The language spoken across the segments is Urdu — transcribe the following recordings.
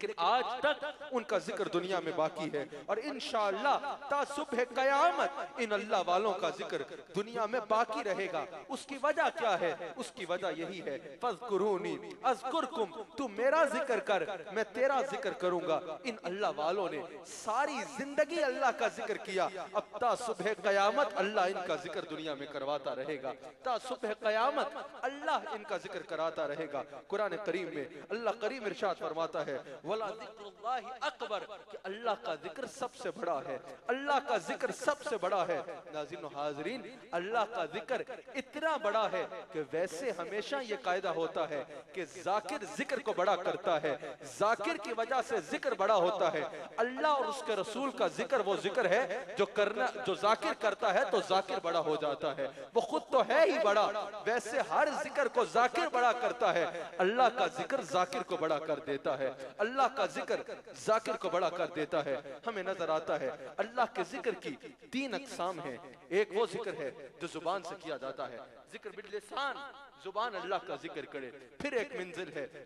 لیکن آج تک ان کا ذکر دنیا میں باقی ہے، اور انشاءاللہ تا صبح قیامت ان اللہ والوں کا ذکر دنیا میں باقی رہے گا۔ اس کی وجہ کیا ہے؟ اس کی وجہ یہی ہے، فَاذْكُرُونِي اذکرکم، تو میرا ذکر کر میں تیرا ذکر کروں گا۔ ان اللہ والوں نے ساری زندگی اللہ کا ذکر کیا، اب تا صبح قیامت اللہ ان کا ذکر دنیا میں کرواتا رہے گا، تا صبح قیامت اللہ ان کا ذکر کراتا رہے گا۔ قرآن کریم میں اللہ کریم ارشاد فرماتا ہے وَلَا ذِكْرُ اللَّهِ اکبر، کہ اللہ کا ذکر سب سے بڑا ہے، اللہ کا ذکر سب سے بڑا ہے۔ ناظرین و حاضرین، اللہ کا ذکر اتنا بڑا ہے کہ ویسے ہمیشہ یہ قاعدہ ہوتا ہے کہ ذاکر ذکر کو بڑا کرتا ہے، ذاکر کی وجہ سے ذکر بڑا ہوتا ہے۔ اللہ اور اس کے رسول کا ذکر وہ ذکر ہے جو ذاکر کرتا ہے تو ذاکر بڑا ہو جاتا ہے، وہ خود تو ہے ہی بڑا، ویسے ہر ذکر کو ذاکر بڑا کرتا ہے، اللہ کا ذکر ذاکر کو بڑا کر دیتا ہے، اللہ کا ذکر ذاکر کو بڑا کر دیتا ہے۔ ہمیں نظر آتا ہے اللہ کے ذکر کی 3 اقسام ہیں۔ ایک وہ ذکر ہے جو زبان سے کیا جاتا ہے، ذکر باللسان، زبان اللہ کا ذکر کرے۔ پھر ایک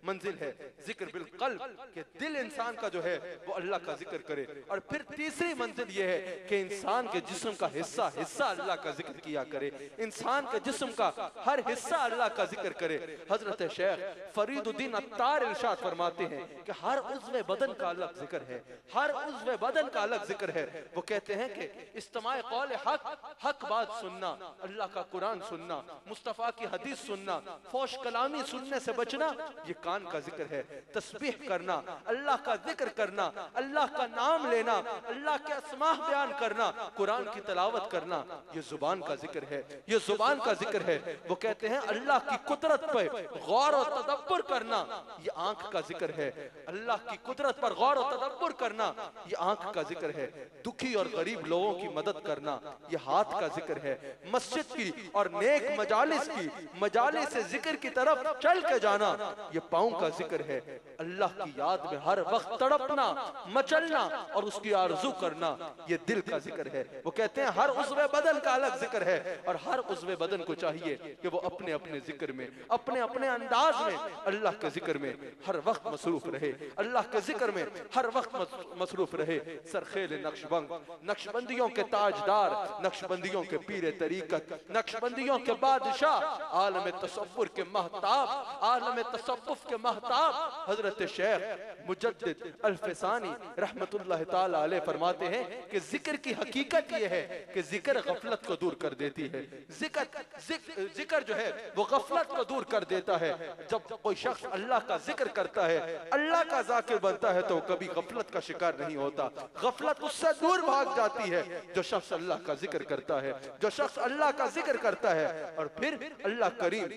منزل ہے ذکر بالقلب، کہ دل انسان کا جو ہے وہ اللہ کا ذکر کرے۔ اور پھر تیسری منزل یہ ہے کہ انسان کے جسم کا حصہ اللہ کا ذکر کیا کرے، انسان کے جسم کا ہر حصہ اللہ کا ذکر کرے۔ حضرت شیخ فرید الدین عطار ارشاد فرماتے ہیں کہ ہر عضو بدن کا الگ ذکر ہے، ہر عضو بدن کا الگ ذکر ہے۔ وہ کہتے ہیں کہ استماع قول حق بات سننا، اللہ کا قرآن سننا، مصطفیٰ کی حدیث سننا، فوش کلامی سننے سے بچنا، یہ کان کا ذکر ہے۔ تسبیح کرنا، اللہ کا ذکر کرنا، اللہ کا نام لینا، اللہ کے اسماء بیان کرنا، قرآن کی تلاوت کرنا، یہ زبان کا ذکر ہے، یہ زبان کا ذکر ہے۔ وہ کہتے ہیں اللہ کی قدرت پر غور و تدبر کرنا، یہ آنکھ کا ذکر ہے، اللہ کی قدرت پر غور و تدبر کرنا، یہ آنکھ کا ذکر ہے۔ دکھی اور غریب لوگوں کی مدد کرنا، یہ ہاتھ کا ذکر ہے۔ مسجد کی اور نیک مجالس ذکر کی طرف چل کے جانا، یہ پاؤں کا ذکر ہے۔ اللہ کی یاد میں ہر وقت تڑپنا، مچلنا اور اس کی آرزو کرنا، یہ دل کا ذکر ہے۔ وہ کہتے ہیں ہر عضو بدن کا الگ ذکر ہے، اور ہر عضو بدن کو چاہیے کہ وہ اپنے اپنے ذکر میں، اپنے اپنے انداز میں اللہ کے ذکر میں ہر وقت مصروف رہے، اللہ کے ذکر میں ہر وقت مصروف رہے۔ سرخیل نقشبند، نقشبندیوں کے تاجدار، نقشبندیوں کے پیر طریقت، نقشبندیوں کے بادشاہ، عالم تصور کے مہتاب، عالم تصوف کے مہتاب حضرت شیخ مجدد الفسانی رحمت اللہ تعالی علیہ فرماتے ہیں کہ ذکر کی حقیقت یہ ہے کہ ذکر غفلت کو دور کر دیتی ہے، ذکر جو ہے وہ غفلت کو دور کر دیتا ہے۔ جب کوئی شخص اللہ کا ذکر کرتا ہے، اللہ کا ذاکر بنتا ہے تو کبھی غفلت کا شکار نہیں ہوتا، غفلت اس سے دور بھاگ جاتی ہے۔ جو شخص اللہ کا ذکر کرتا ہے، جو شخص اللہ کا ذکر کرتا ہے، اور پھر اللہ کریم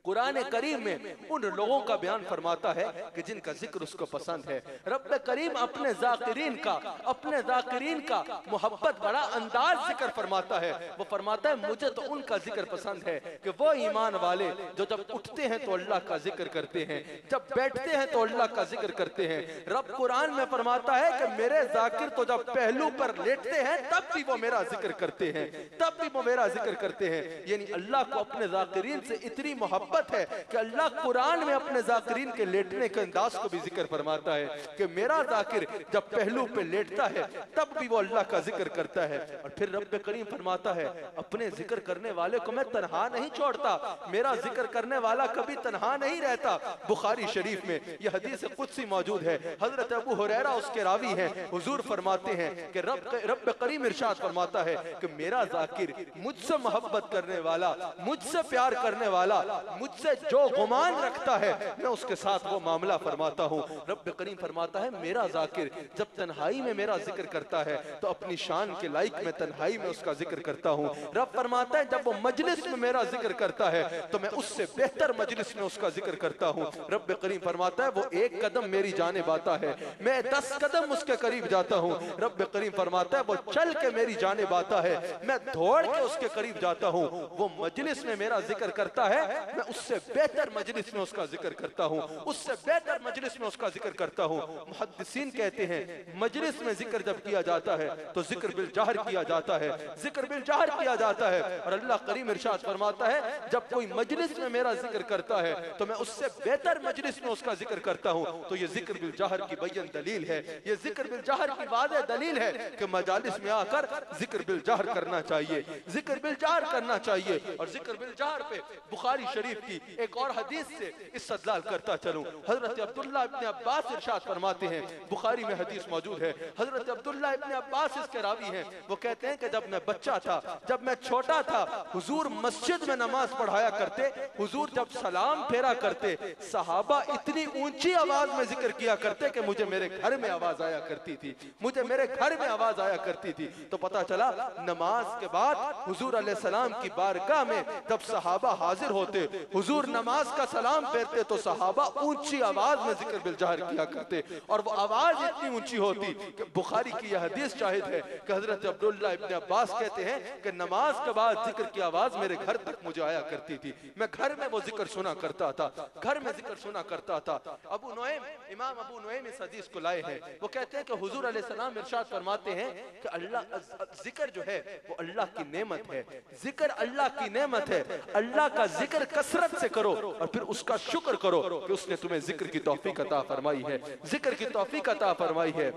قرآن کریم میں ان لوگوں کا بیان فرماتا ہے کہ جن کا ذکر اس کو پسند ہے۔ رب کریم اپنے ذاکرین کا محبت بڑا انداز ذکر فرماتا ہے۔ وہ فرماتا ہے مجھے تو ان کا ذکر پسند ہے کہ وہ ایمان والے جو جب اٹھتے ہیں تو اللہ کا ذکر کرتے ہیں، جب بیٹھتے ہیں تو اللہ کا ذکر کرتے ہیں۔ رب قرآن میں فرماتا ہے کہ میرے ذاکر تو جب پہلو پر لیٹتے ہیں تب بھی وہ میرا ذکر کرتے ہیں، تب بھی وہ میرا ذکر کرتے ہیں۔ یعنی اللہ کو اپنے ذاکرین سے اتنی محبت ہے کہ اللہ قرآن میں اپنے ذاکرین کے لیٹنے کے انداز کو بھی ذکر فرماتا ہے کہ میرا ذاکر جب پہلو پہ لیٹتا ہے تب بھی وہ اللہ کا ذکر کرتا ہے۔ اور پھر رب کریم فرماتا ہے اپنے ذکر کرنے والے کو میں تنہا نہیں چھوڑتا، میرا ذکر کرنے والا کبھی تنہا نہیں رہتا۔ بخاری شریف میں یہ حدیث قدسی موجود ہے، حضرت ابو ہریرہ اس کے راوی ہیں، حضور فرماتے ہیں کہ رب کریم ارشاد فرماتا ہے کہ میرا ذاکر مجھ سے محبت کرنے والا، مجھ سے پیار کرنے والا، مجھ سے جو گمان رکھتا ہے میں اس کے ساتھ وہ معاملہ فرماتا ہوں۔ رب کریم فرماتا ہے میرا ذاکر جب تنہائی میں میرا ذکر کرتا ہے تو اپنی شان کے لائق میں تنہائی میں اس کا ذکر کرتا ہوں۔ رب فرماتا ہے جب وہ مجلس میں میرا ذکر کرتا ہے تو میں اس سے بہتر مجلس میں اس کا ذکر کرتا ہوں۔ رب کریم فرماتا ہے وہ 1 قدم میری جانب آتا ہے میں 10 قدم اس کے قریب جاتا ہوں۔ رب کریم فرماتا ہے وہ چل کے میری جانب آتا ہے میں دوڑ کے اس کے قریب جاتا ہوں۔ وہ مجلس میں میرا ذکر کرتا ہے میں اس سے بہتر مجلس میں اس کا ذکر کرتا ہوں، اس سے بہتر مجلس میں اس کا ذکر کرتا ہوں۔ محدثین کہتے ہیں مجلس میں ذکر جب کیا جاتا ہے تو ذکر بالجہر کیا جاتا ہے، ذکر بالجہر کیا جاتا ہے، اور اللہ کریم ارشاد فرماتا ہے جب کوئی مجلس میں میرا ذکر کرتا ہے تو میں اس سے بہتر مجلس میں اس کا ذکر کرتا ہوں۔ تو یہ ذکر بالجہر کی بیان دلیل ہے، یہ ذکر بالجہر کی واضح دلیل ہے کہ مجالس میں آ کر ذکر بالجہر کرنا چاہیے، ذکر بالجہر کرنا چاہیے۔ اور ذکر بالجہر پہ بخاری شریف کی ایک اور حدیث سے استدلال کرتا چلوں۔ حضرت عبداللہ ابن عباس ارشاد فرماتے ہیں، بخاری میں حدیث موجود ہے، حضرت عبداللہ ابن عباس اس کے راوی ہیں، وہ کہتے ہیں کہ جب میں بچہ تھا، جب میں چھوٹا تھا، حضور مسجد میں نماز پڑھایا کرتے، حضور جب سلام پھیرا کرتے، صحابہ اتنی اونچی آواز میں ذکر کیا کرتے کہ مجھے میرے گھر میں آواز آیا کرتی تھی، مجھے میرے گھر میں آواز آیا کرتی تھی۔ تو پتا چلا نماز کے بعد حضور علیہ السلام کی بارگاہ میں جب صحابہ حاضر ہوتے، حضور نماز کا سلام پھیرتے تو صحابہ اونچی آواز میں ذکر بالجہر کیا کرتے، اور وہ آواز اتنی اونچی ہوتی کہ بخاری کی یہ حدیث شاہد ہے کہ حضرت عبداللہ ابن عباس کہتے ہیں کہ نماز کے بعد ذکر کی آواز میرے گھر تک مجھے آیا کرتی تھی، میں گھر میں وہ ذکر سنا کرتا تھا، گھر میں ذکر سنا کرتا تھا۔ ابو نعیم، امام ابو نعیم اس حدیث کو لائے ہیں، وہ کہتے ہیں کہ حضور علیہ السلام ارشاد فرماتے ہیں کہ اللہ ذکر جو ہے وہ اللہ کی نعمت ہے، ذکر اللہ کی نعمت ہے، اللہ کا ذکر کثرت سے کرو اور پھر اس کا شکر کرو کہ اس نے تمہیں ذکر کی توفیق عطا فرمائی ہے، ذکر کی توفیق عطا فرمائی ہے۔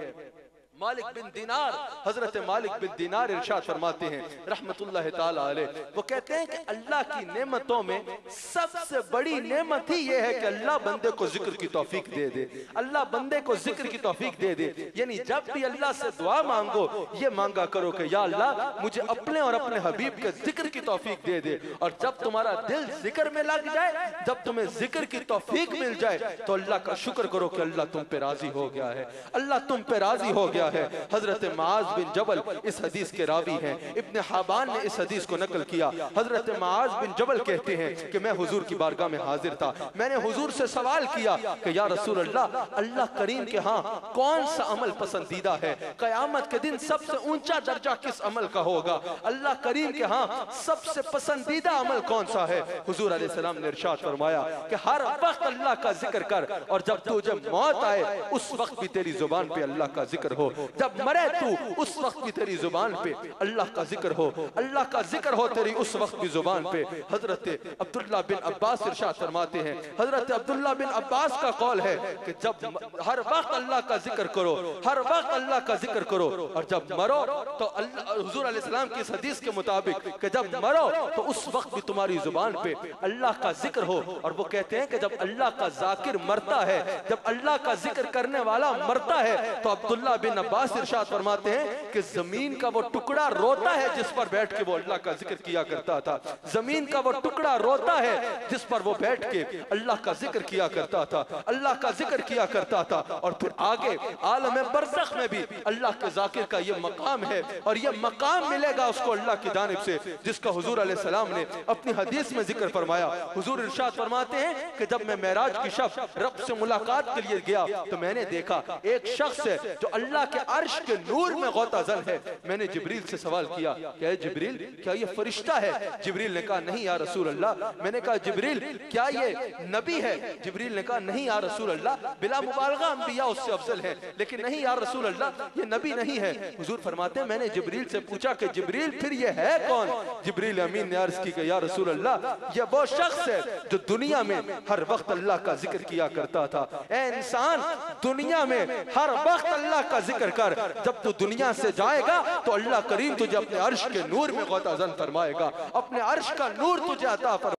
مالک بن دینار، حضرت مالک بن دینار ارشاد فرماتے ہیں رحمت اللہ تعالی علیہ، وہ کہتے ہیں کہ اللہ کی نعمتوں میں سب سے بڑی نعمت ہی یہ ہے کہ اللہ بندے کو ذکر کی توفیق دے دے، اللہ بندے کو ذکر کی توفیق دے دے۔ یعنی جب بھی اللہ سے دعا مانگو یہ مانگا کرو کہ یا اللہ مجھے اپنے اور اپنے حبیب کے ذکر کی توفیق دے دے، اور جب تمہارا دل ذکر میں لگ جائے، جب تمہیں ذکر کی توفیق مل جائے تو اللہ کا شکر کرو کہ اللہ تم پہ راضی ہو گیا ہے، اللہ تم پہ راضی ہو گیا ہے۔ حضرت معاذ بن جبل اس حدیث کے راوی ہیں، ابن حبان نے اس حدیث کو نقل کیا۔ حضرت معاذ بن جبل کہتے ہیں کہ میں حضور کی بارگاہ میں حاضر تھا، میں نے حضور سے سوال کیا کہ یا رسول اللہ، اللہ کریم کے ہاں کون سا عمل پسندیدہ ہے؟ قیامت کے دن سب سے اونچا درجہ کس عمل کا ہوگا؟ اللہ کریم کے ہاں سب سے پسندیدہ عمل کون سا ہے؟ حضور علیہ السلام نے ارشاد فرمایا کہ ہر وقت اللہ کا ذکر کر، اور جب تجھے موت آئے اس وقت بھی تیری زبان پہ اللہ کا ذکر ہو، جب مرے تو اس وقت بھی تیری زبان پہ اللہ کا ذکر ہو، اللہ کا ذکر ہو تیری اس وقت بھی زبان پہ۔ حضرت عبداللہ بن عباس ارشاد فرماتے ہیں، حضرت عبداللہ بن عباس کا قول ہے کہ جب ہر وقت اللہ کا ذکر کرو، ہر وقت اللہ کا ذکر کرو، اور جب مرو تو حضور علیہ السلام کی اس حدیث کے مطابق کہ جب مرو تو اس وقت بھی تمہاری زبان پہ اللہ کا ذکر ہو۔ اور وہ کہتے ہیں کہ جب اللہ کا ذاکر مرتا ہے، جب اللہ کا ذکر کرنے والا مرتا ہے تو عبداللہ بن عباس ارشاد فرماتے ہیں کہ زمین کا وہ ٹکڑا روتا ہے جس پر بیٹھ کے وہ اللہ کا ذکر کیا کرتا تھا، زمین کا وہ ٹکڑا روتا ہے جس پر وہ بیٹھ کے اللہ کا ذکر کیا کرتا تھا، اللہ کا ذکر کیا کرتا تھا۔ اور پھر آگے عالم برزخ میں بھی اللہ کے ذاکر کا یہ مقام ہے، اور یہ مقام ملے گا اس کو اللہ کی جانب سے جس کا حضور علیہ السلام نے اپنی حدیث میں ذکر فرمایا۔ حضور ارشاد فرماتے ہیں کہ جب میں معراج کی شب رب سے ملاقات کے لیے گیا تو میں نے دیکھا ایک شخص ہے جو اللہ کے عرش کے نور میں غوطہ زن ہے۔ میں نے جبریل سے سوال کیا کہ اے جبریل کیا یہ فرشتہ ہے؟ جبریل نے کہا نہیں یا رسول اللہ۔ میں نے کہا جبریل کیا یہ نبی ہے؟ جبریل نے کہا نہیں یا رسول اللہ، بلا مبالغہ انبیاء اس سے افضل ہے، لیکن نہیں یا رسول اللہ یہ نبی نہیں ہے۔ حضور فرماتے ہیں میں نے جبریل سے پوچھا کہ جبریل پھر یہ ہے کون؟ جبریل امین نے عرض کی کہ یا رسول اللہ یہ وہ شخص ہے جو دنیا میں ہر وقت اللہ کا ذکر کیا کرتا تھا۔ اے انسان دنیا میں ہر وقت اللہ کا ذکر کر، جب تو دنیا سے جائے گا تو اللہ کریم تجھے اپنے عرش کے نور میں غوطہ زن فرمائے گا، اپنے عرش کا نور تجھے عطا فرمائے گا۔